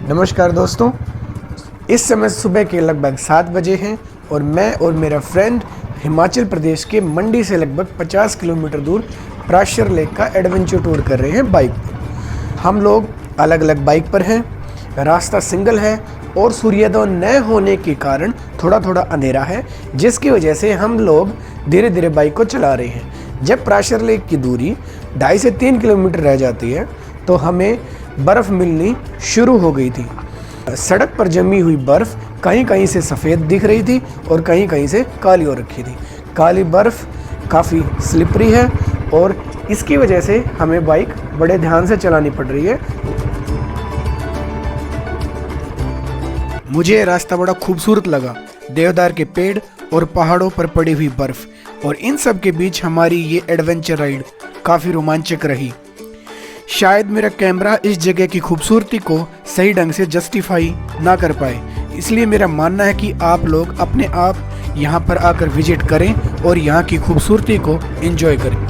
नमस्कार दोस्तों, इस समय सुबह के लगभग 7 बजे हैं और मैं और मेरा फ्रेंड हिमाचल प्रदेश के मंडी से लगभग 50 किलोमीटर दूर प्राशर लेक का एडवेंचर टूर कर रहे हैं बाइक पर। हम लोग अलग अलग बाइक पर हैं, रास्ता सिंगल है और सूर्योदय न होने के कारण थोड़ा थोड़ा अंधेरा है, जिसकी वजह से हम लोग धीरे धीरे बाइक को चला रहे हैं। जब प्राशर लेक की दूरी 2.5 से 3 किलोमीटर रह जाती है तो हमें बर्फ़ मिलनी शुरू हो गई थी। सड़क पर जमी हुई बर्फ़ कहीं कहीं से सफ़ेद दिख रही थी और कहीं कहीं से काली हो रखी थी। काली बर्फ़ काफ़ी स्लिपरी है और इसकी वजह से हमें बाइक बड़े ध्यान से चलानी पड़ रही है। मुझे रास्ता बड़ा खूबसूरत लगा, देवदार के पेड़ और पहाड़ों पर पड़ी हुई बर्फ़, और इन सब के बीच हमारी ये एडवेंचर राइड काफ़ी रोमांचक रही। शायद मेरा कैमरा इस जगह की खूबसूरती को सही ढंग से जस्टिफाई ना कर पाए, इसलिए मेरा मानना है कि आप लोग अपने आप यहाँ पर आकर विजिट करें और यहाँ की खूबसूरती को एंजॉय करें।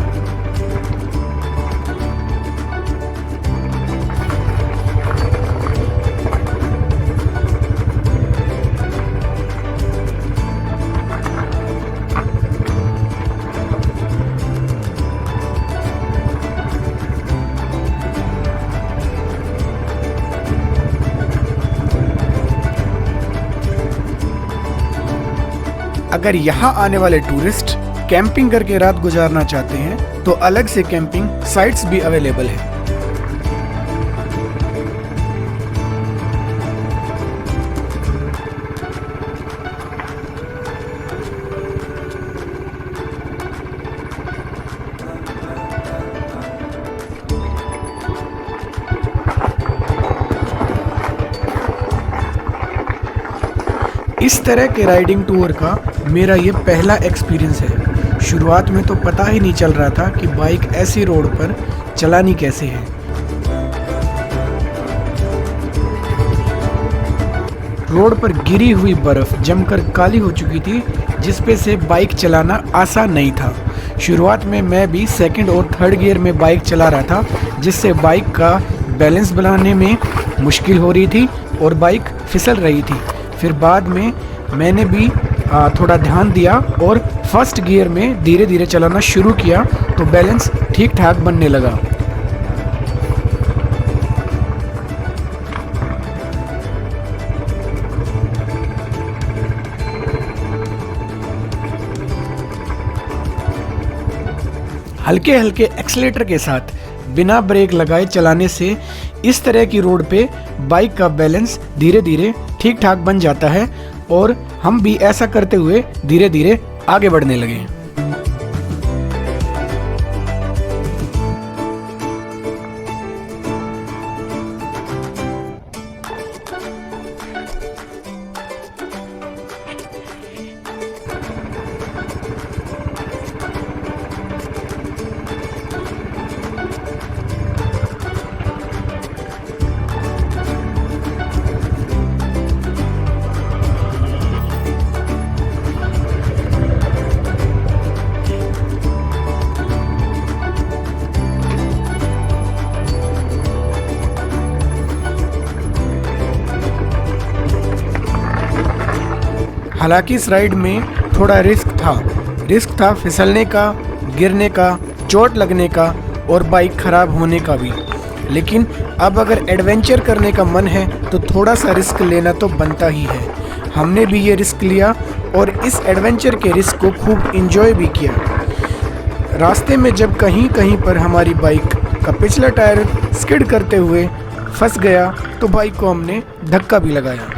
अगर यहाँ आने वाले टूरिस्ट कैंपिंग करके रात गुजारना चाहते हैं तो अलग से कैंपिंग साइट्स भी अवेलेबल है। इस तरह के राइडिंग टूर का मेरा ये पहला एक्सपीरियंस है। शुरुआत में तो पता ही नहीं चल रहा था कि बाइक ऐसी रोड पर चलानी कैसे है। रोड पर गिरी हुई बर्फ जमकर काली हो चुकी थी, जिस पे से बाइक चलाना आसान नहीं था। शुरुआत में मैं भी सेकंड और थर्ड गियर में बाइक चला रहा था, जिससे बाइक का बैलेंस बनाने में मुश्किल हो रही थी और बाइक फिसल रही थी। फिर बाद में मैंने भी थोड़ा ध्यान दिया और फर्स्ट गियर में धीरे धीरे चलाना शुरू किया तो बैलेंस ठीक ठाक बनने लगा। हल्के हल्के एक्सीलेटर के साथ बिना ब्रेक लगाए चलाने से इस तरह की रोड पे बाइक का बैलेंस धीरे धीरे ठीक ठाक बन जाता है और हम भी ऐसा करते हुए धीरे धीरे आगे बढ़ने लगे। हालांकि इस राइड में थोड़ा रिस्क था फिसलने का, गिरने का, चोट लगने का और बाइक ख़राब होने का भी। लेकिन अब अगर एडवेंचर करने का मन है तो थोड़ा सा रिस्क लेना तो बनता ही है। हमने भी ये रिस्क लिया और इस एडवेंचर के रिस्क को खूब इंजॉय भी किया। रास्ते में जब कहीं कहीं पर हमारी बाइक का पिछला टायर स्किड करते हुए फंस गया तो बाइक को हमने धक्का भी लगाया।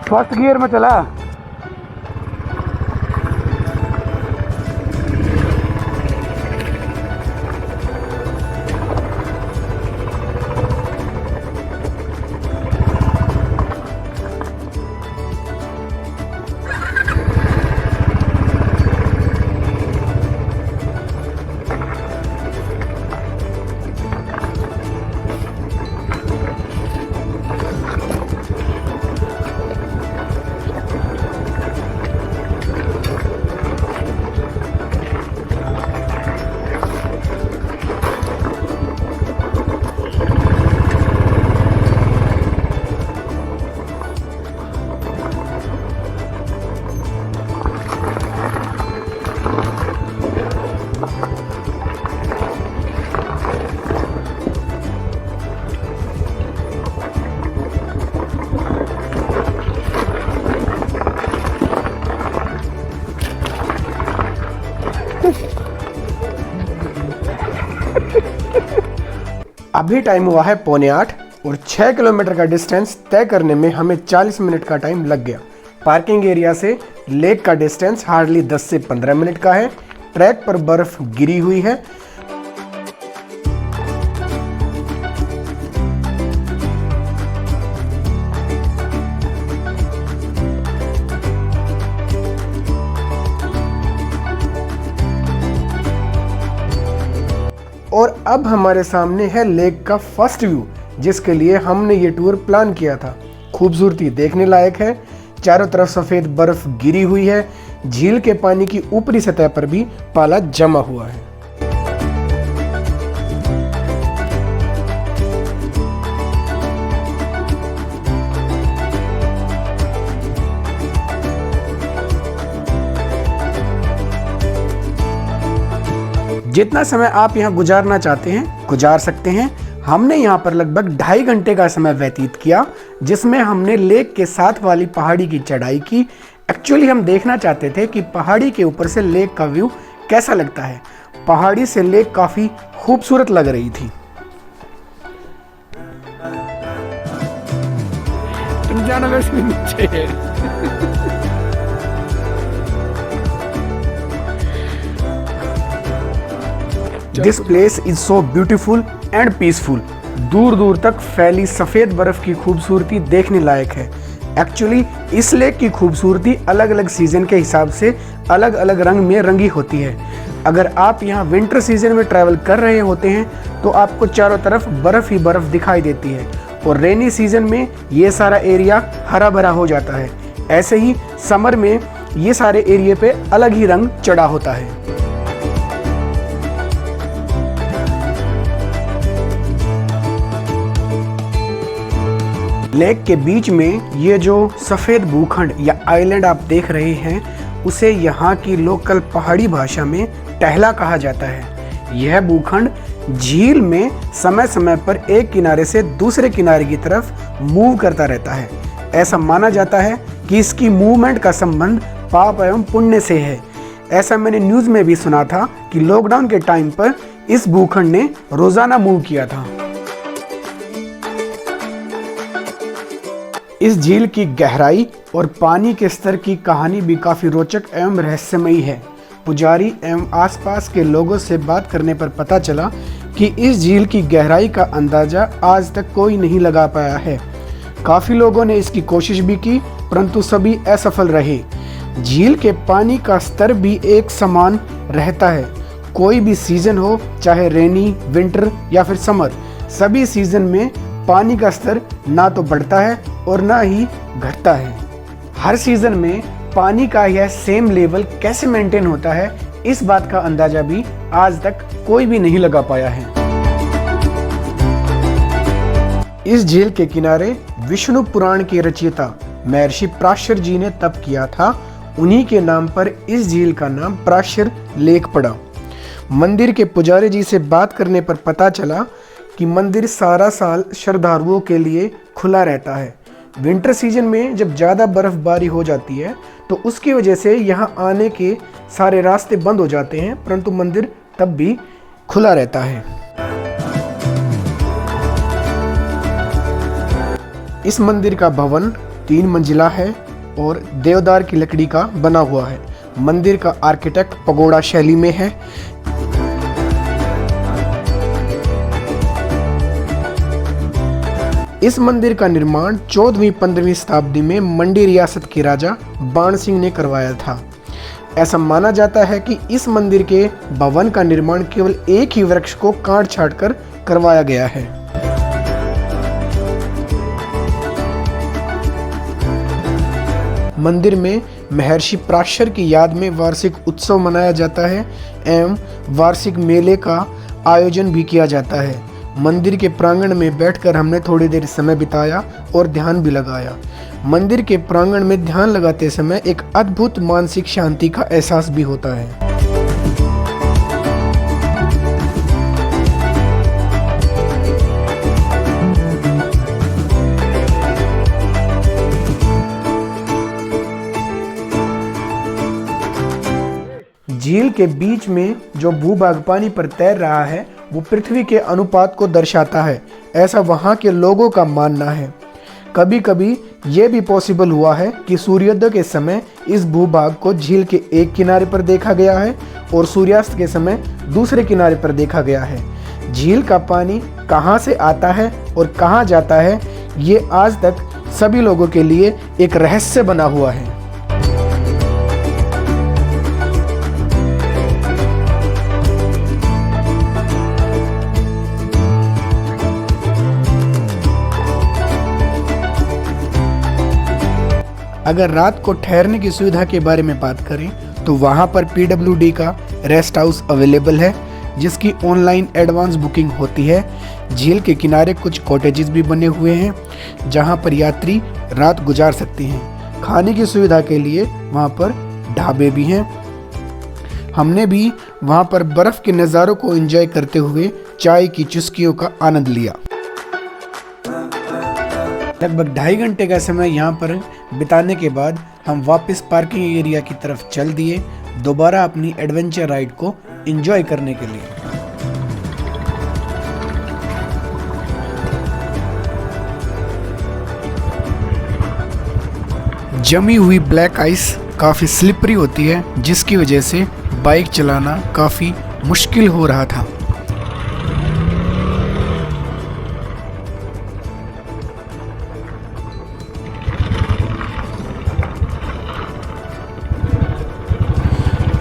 फर्स्ट गियर में चला। अभी टाइम हुआ है 7:45 और 6 किलोमीटर का डिस्टेंस तय करने में हमें 40 मिनट का टाइम लग गया। पार्किंग एरिया से लेक का डिस्टेंस हार्डली 10 से 15 मिनट का है। ट्रैक पर बर्फ गिरी हुई है। और अब हमारे सामने है लेक का फर्स्ट व्यू, जिसके लिए हमने ये टूर प्लान किया था। खूबसूरती देखने लायक है। चारों तरफ सफ़ेद बर्फ गिरी हुई है। झील के पानी की ऊपरी सतह पर भी पाला जमा हुआ है। जितना समय आप यहाँ गुजारना चाहते हैं गुजार सकते हैं। हमने यहाँ पर लगभग 2.5 घंटे का समय व्यतीत किया, जिसमें हमने लेक के साथ वाली पहाड़ी की चढ़ाई की। एक्चुअली हम देखना चाहते थे कि पहाड़ी के ऊपर से लेक का व्यू कैसा लगता है। पहाड़ी से लेक काफ़ी खूबसूरत लग रही थी। तुम जाना वैसे नीचे this place is so beautiful and peaceful. दूर दूर तक फैली सफ़ेद बर्फ की खूबसूरती देखने लायक है। एक्चुअली इस लेक की खूबसूरती अलग अलग सीज़न के हिसाब से अलग अलग रंग में रंगी होती है। अगर आप यहाँ विंटर सीजन में ट्रैवल कर रहे होते हैं तो आपको चारों तरफ बर्फ़ ही बर्फ़ दिखाई देती है, और रेनी सीजन में ये सारा एरिया हरा भरा हो जाता है। ऐसे ही समर में ये सारे एरिया पे अलग ही रंग चढ़ा होता है। लेक के बीच में ये जो सफ़ेद भूखंड या आइलैंड आप देख रहे हैं, उसे यहाँ की लोकल पहाड़ी भाषा में टहला कहा जाता है। यह भूखंड झील में समय समय पर एक किनारे से दूसरे किनारे की तरफ मूव करता रहता है। ऐसा माना जाता है कि इसकी मूवमेंट का संबंध पाप एवं पुण्य से है। ऐसा मैंने न्यूज़ में भी सुना था कि लॉकडाउन के टाइम पर इस भूखंड ने रोज़ाना मूव किया था। इस झील की गहराई और पानी के स्तर की कहानी भी काफ़ी रोचक एवं रहस्यमयी है। पुजारी एवं आसपास के लोगों से बात करने पर पता चला कि इस झील की गहराई का अंदाज़ा आज तक कोई नहीं लगा पाया है। काफ़ी लोगों ने इसकी कोशिश भी की, परंतु सभी असफल रहे। झील के पानी का स्तर भी एक समान रहता है। कोई भी सीज़न हो, चाहे रेनी, विंटर या फिर समर, सभी सीज़न में पानी का स्तर ना तो बढ़ता है और ना ही घटता है। हर सीज़न में पानी का यह सेम लेवल कैसे मेंटेन होता है, इस बात का अंदाजा भी आज तक कोई भी नहीं लगा पाया है। इस झील के किनारे विष्णु पुराण के रचयिता महर्षि पराशर जी ने तप किया था। उन्हीं के नाम पर इस झील का नाम पराशर लेक पड़ा। मंदिर के पुजारी जी से बात करने पर पता चला कि मंदिर सारा साल श्रद्धालुओं के लिए खुला रहता है। विंटर सीजन में जब ज़्यादा बर्फबारी हो जाती है तो उसकी वजह से यहाँ आने के सारे रास्ते बंद हो जाते हैं, परंतु मंदिर तब भी खुला रहता है। इस मंदिर का भवन 3 मंजिला है और देवदार की लकड़ी का बना हुआ है। मंदिर का आर्किटेक्ट पगोड़ा शैली में है। इस मंदिर का निर्माण 14वीं-15वीं शताब्दी में मंडी रियासत के राजा बाण सिंह ने करवाया था। ऐसा माना जाता है कि इस मंदिर के भवन का निर्माण केवल एक ही वृक्ष को काट छाट कर करवाया गया है। मंदिर में महर्षि पराशर की याद में वार्षिक उत्सव मनाया जाता है एवं वार्षिक मेले का आयोजन भी किया जाता है। मंदिर के प्रांगण में बैठकर हमने थोड़ी देर समय बिताया और ध्यान भी लगाया। मंदिर के प्रांगण में ध्यान लगाते समय एक अद्भुत मानसिक शांति का एहसास भी होता है। झील के बीच में जो भूभाग पानी पर तैर रहा है वो पृथ्वी के अनुपात को दर्शाता है, ऐसा वहाँ के लोगों का मानना है। कभी कभी ये भी पॉसिबल हुआ है कि सूर्योदय के समय इस भूभाग को झील के एक किनारे पर देखा गया है और सूर्यास्त के समय दूसरे किनारे पर देखा गया है। झील का पानी कहाँ से आता है और कहाँ जाता है, ये आज तक सभी लोगों के लिए एक रहस्य बना हुआ है। अगर रात को ठहरने की सुविधा के बारे में बात करें तो वहाँ पर PWD का रेस्ट हाउस अवेलेबल है, जिसकी ऑनलाइन एडवांस बुकिंग होती है। झील के किनारे कुछ कॉटेजेस भी बने हुए हैं जहाँ पर यात्री रात गुजार सकते हैं। खाने की सुविधा के लिए वहाँ पर ढाबे भी हैं। हमने भी वहाँ पर बर्फ़ के नज़ारों को एंजॉय करते हुए चाय की चुस्कियों का आनंद लिया। लगभग 2.5 घंटे का समय यहाँ पर बिताने के बाद हम वापस पार्किंग एरिया की तरफ चल दिए, दोबारा अपनी एडवेंचर राइड को एंजॉय करने के लिए। जमी हुई ब्लैक आइस काफ़ी स्लिपरी होती है, जिसकी वजह से बाइक चलाना काफ़ी मुश्किल हो रहा था।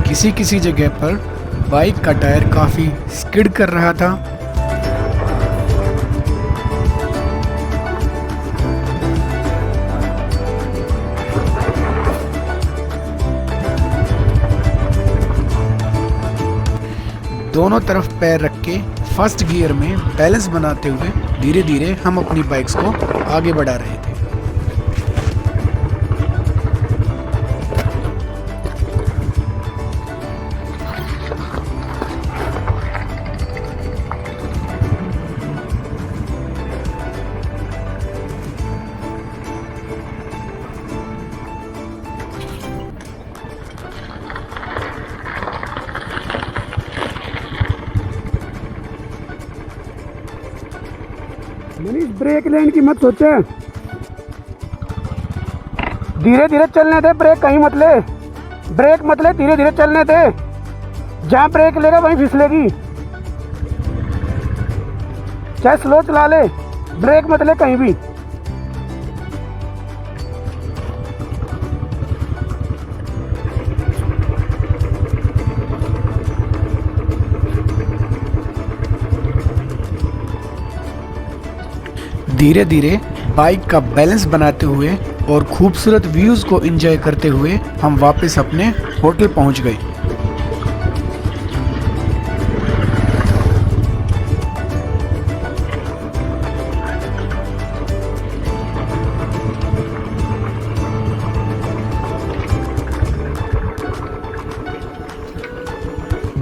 किसी किसी जगह पर बाइक का टायर काफ़ी स्किड कर रहा था। दोनों तरफ पैर रख के फर्स्ट गियर में बैलेंस बनाते हुए धीरे धीरे हम अपनी बाइक्स को आगे बढ़ा रहे थे। मनीष, ब्रेक लेने की मत सोचे, धीरे धीरे चलने दे, ब्रेक कहीं मत ले, ब्रेक मत ले, धीरे धीरे चलने दे, जहाँ ब्रेक लेगा वहीं फिसलेगी। चाहे स्लो चला ले, ब्रेक मत ले कहीं भी। धीरे धीरे बाइक का बैलेंस बनाते हुए और खूबसूरत व्यूज़ को एंजॉय करते हुए हम वापस अपने होटल पहुंच गए।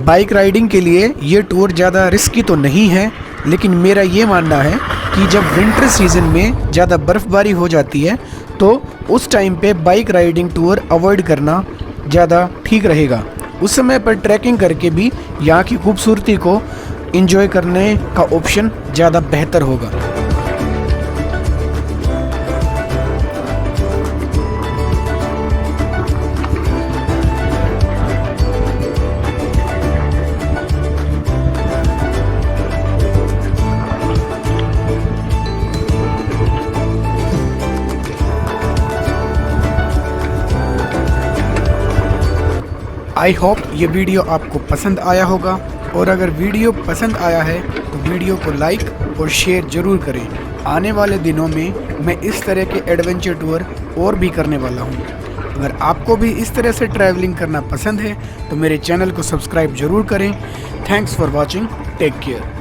बाइक राइडिंग के लिए ये टूर ज़्यादा रिस्की तो नहीं है, लेकिन मेरा ये मानना है कि जब विंटर सीजन में ज़्यादा बर्फ़बारी हो जाती है तो उस टाइम पे बाइक राइडिंग टूर अवॉइड करना ज़्यादा ठीक रहेगा। उस समय पर ट्रैकिंग करके भी यहाँ की खूबसूरती को एंजॉय करने का ऑप्शन ज़्यादा बेहतर होगा। आई होप ये वीडियो आपको पसंद आया होगा, और अगर वीडियो पसंद आया है तो वीडियो को लाइक और शेयर ज़रूर करें। आने वाले दिनों में मैं इस तरह के एडवेंचर टूर और भी करने वाला हूँ। अगर आपको भी इस तरह से ट्रैवलिंग करना पसंद है तो मेरे चैनल को सब्सक्राइब ज़रूर करें। Thanks for watching, take care.